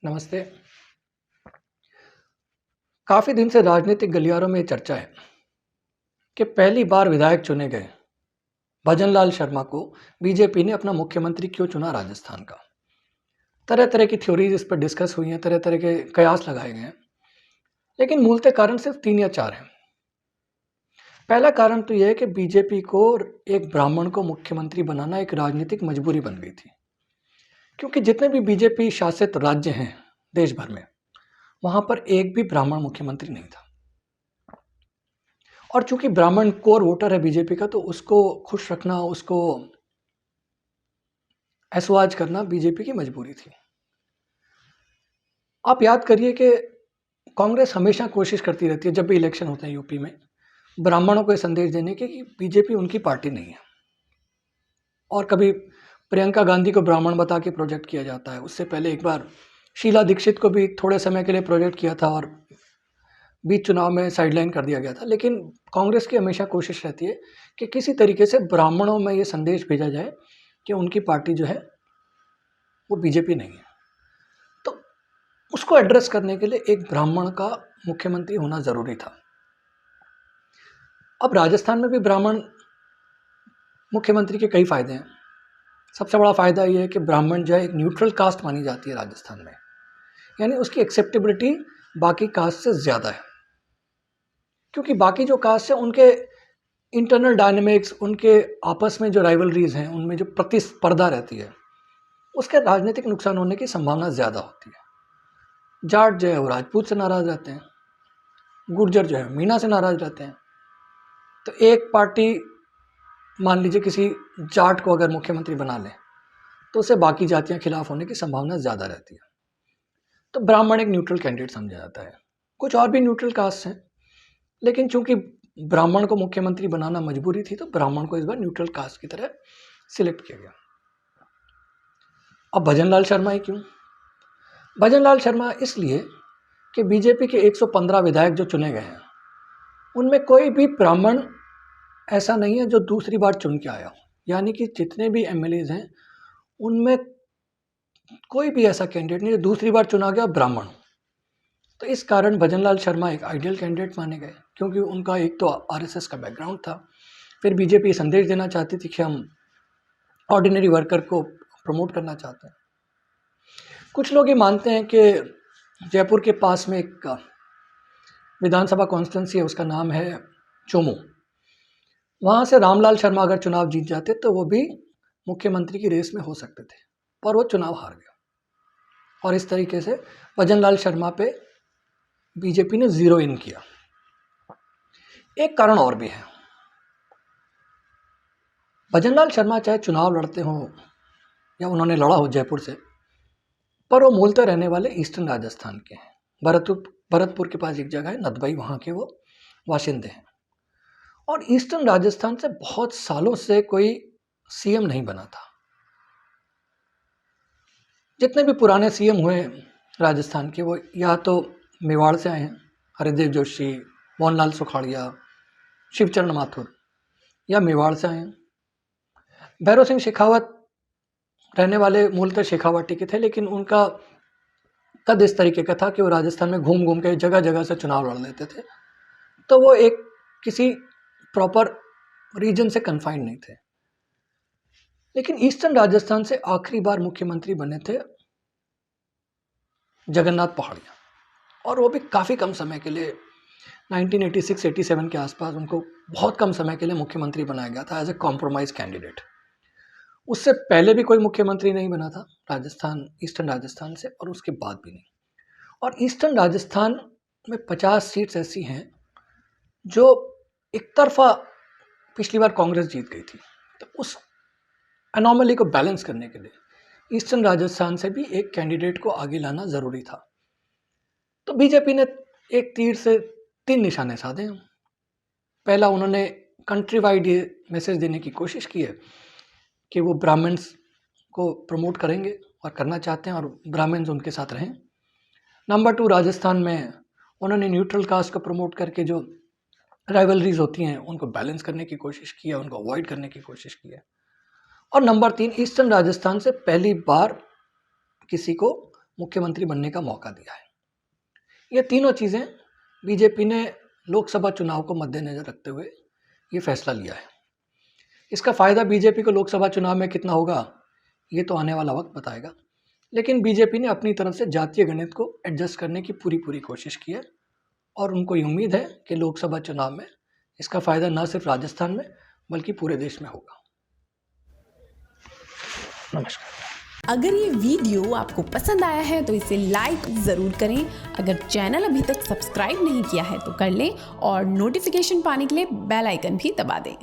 नमस्ते। काफ़ी दिन से राजनीतिक गलियारों में ये चर्चा है कि पहली बार विधायक चुने गए भजनलाल शर्मा को बीजेपी ने अपना मुख्यमंत्री क्यों चुना राजस्थान का। तरह-तरह की थ्योरीज इस पर डिस्कस हुई हैं, तरह-तरह के कयास लगाए गए हैं, लेकिन मूलतः कारण सिर्फ 3 या 4 हैं। पहला कारण तो यह है कि बीजेपी को एक ब्राह्मण को मुख्यमंत्री बनाना एक राजनीतिक मजबूरी बन गई थी, क्योंकि जितने भी बीजेपी शासित राज्य हैं देश भर में, वहाँ पर एक भी ब्राह्मण मुख्यमंत्री नहीं था। और चूंकि ब्राह्मण कोर वोटर है बीजेपी का, तो उसको खुश रखना, उसको ऐशवाज करना बीजेपी की मजबूरी थी। आप याद करिए कि कांग्रेस हमेशा कोशिश करती रहती है जब भी इलेक्शन होते हैं यूपी में, ब्राह्मणों को ये संदेश देने के कि बीजेपी उनकी पार्टी नहीं है। और कभी प्रियंका गांधी को ब्राह्मण बता के प्रोजेक्ट किया जाता है। उससे पहले एक बार शीला दीक्षित को भी थोड़े समय के लिए प्रोजेक्ट किया था और बीच चुनाव में साइडलाइन कर दिया गया था। लेकिन कांग्रेस की हमेशा कोशिश रहती है कि किसी तरीके से ब्राह्मणों में ये संदेश भेजा जाए कि उनकी पार्टी जो है वो बीजेपी नहीं है। तो उसको एड्रेस करने के लिए एक ब्राह्मण का मुख्यमंत्री होना जरूरी था। अब राजस्थान में भी ब्राह्मण मुख्यमंत्री के कई फायदे हैं। सबसे बड़ा फायदा यह है कि ब्राह्मण जो है एक न्यूट्रल कास्ट मानी जाती है राजस्थान में, यानी उसकी एक्सेप्टेबिलिटी बाकी कास्ट से ज्यादा है, क्योंकि बाकी जो कास्ट है उनके इंटरनल डायनेमिक्स, उनके आपस में जो राइवलरीज हैं, उनमें जो प्रतिस्पर्धा रहती है, उसके राजनीतिक नुकसान होने की संभावना ज़्यादा होती है। जाट जो है वो राजपूत से नाराज रहते हैं, गुर्जर जो है मीणा से नाराज रहते हैं। तो एक पार्टी मान लीजिए किसी जाट को अगर मुख्यमंत्री बना ले तो उसे बाकी जातियां खिलाफ होने की संभावना ज़्यादा रहती है। तो ब्राह्मण एक न्यूट्रल कैंडिडेट समझा जाता है। कुछ और भी न्यूट्रल कास्ट हैं, लेकिन चूंकि ब्राह्मण को मुख्यमंत्री बनाना मजबूरी थी, तो ब्राह्मण को इस बार न्यूट्रल कास्ट की तरह सिलेक्ट किया गया। अब भजनलाल शर्मा ही क्यों? भजनलाल शर्मा इसलिए कि बीजेपी के 115 विधायक जो चुने गए हैं, उनमें कोई भी ब्राह्मण ऐसा नहीं है जो दूसरी बार चुन के आया हो। यानी कि जितने भी एमएलएज हैं, उनमें कोई भी ऐसा कैंडिडेट नहीं जो दूसरी बार चुना गया ब्राह्मण हो। तो इस कारण भजनलाल शर्मा एक आइडियल कैंडिडेट माने गए, क्योंकि उनका एक तो आरएसएस का बैकग्राउंड था, फिर बीजेपी संदेश देना चाहती थी कि हम ऑर्डिनरी वर्कर को प्रमोट करना चाहते हैं। कुछ लोग ये मानते हैं कि जयपुर के पास में एक विधानसभा कॉन्स्टिट्यूंसी है, उसका नाम है चोमू। वहाँ से रामलाल शर्मा अगर चुनाव जीत जाते तो वो भी मुख्यमंत्री की रेस में हो सकते थे, पर वो चुनाव हार गया। और इस तरीके से भजनलाल शर्मा पे बीजेपी ने जीरो इन किया। एक कारण और भी है। भजनलाल शर्मा चाहे चुनाव लड़ते हो या उन्होंने लड़ा हो जयपुर से, पर वो मूलतः रहने वाले ईस्टर्न राजस्थान के हैं। भरतपुर के पास एक जगह है नदबई, वहाँ के वो बाशिंदे हैं। और ईस्टर्न राजस्थान से बहुत सालों से कोई सीएम नहीं बना था। जितने भी पुराने सीएम हुए राजस्थान के, वो या तो मेवाड़ से आए हैं, हरिदेव जोशी, मोहनलाल सुखाड़िया, शिवचरण माथुर, या मेवाड़ से आए हैं। भैरव सिंह शेखावत रहने वाले मूलतः शेखावाटी के थे, लेकिन उनका कद इस तरीके का था कि वो राजस्थान में घूम घूम के जगह जगह से चुनाव लड़ लेते थे। तो वो एक किसी प्रॉपर रीजन से कन्फाइंड नहीं थे। लेकिन ईस्टर्न राजस्थान से आखिरी बार मुख्यमंत्री बने थे जगन्नाथ पहाड़िया, और वो भी काफ़ी कम समय के लिए 1986-87 के आसपास उनको बहुत कम समय के लिए मुख्यमंत्री बनाया गया था एज ए कॉम्प्रोमाइज कैंडिडेट। उससे पहले भी कोई मुख्यमंत्री नहीं बना था राजस्थान, ईस्टर्न राजस्थान से, और उसके बाद भी नहीं। और ईस्टर्न राजस्थान में 50 सीट्स ऐसी हैं जो एक तरफा पिछली बार कांग्रेस जीत गई थी। तो उस एनॉमली को बैलेंस करने के लिए ईस्टर्न राजस्थान से भी एक कैंडिडेट को आगे लाना जरूरी था। तो बीजेपी ने एक तीर से 3 निशाने साधे हैं। पहला, उन्होंने कंट्री वाइड ये मैसेज देने की कोशिश की है कि वो ब्राह्मण्स को प्रमोट करेंगे और करना चाहते हैं, और ब्राह्मण्स उनके साथ रहें। नंबर 2, राजस्थान में उन्होंने न्यूट्रल कास्ट को प्रमोट करके जो राइवलरीज होती हैं उनको बैलेंस करने की कोशिश की है, उनको अवॉइड करने की कोशिश की है। और नंबर 3, ईस्टर्न राजस्थान से पहली बार किसी को मुख्यमंत्री बनने का मौका दिया है। ये तीनों चीज़ें बीजेपी ने लोकसभा चुनाव को मद्देनज़र रखते हुए ये फैसला लिया है। इसका फ़ायदा बीजेपी को लोकसभा चुनाव में कितना होगा, ये तो आने वाला वक्त बताएगा। लेकिन बीजेपी ने अपनी तरफ से जातीय गणित को एडजस्ट करने की पूरी कोशिश की है और उनको ये उम्मीद है कि लोकसभा चुनाव में इसका फ़ायदा न सिर्फ राजस्थान में बल्कि पूरे देश में होगा। नमस्कार। अगर ये वीडियो आपको पसंद आया है तो इसे लाइक ज़रूर करें। अगर चैनल अभी तक सब्सक्राइब नहीं किया है तो कर लें और नोटिफिकेशन पाने के लिए बेल आइकन भी दबा दें।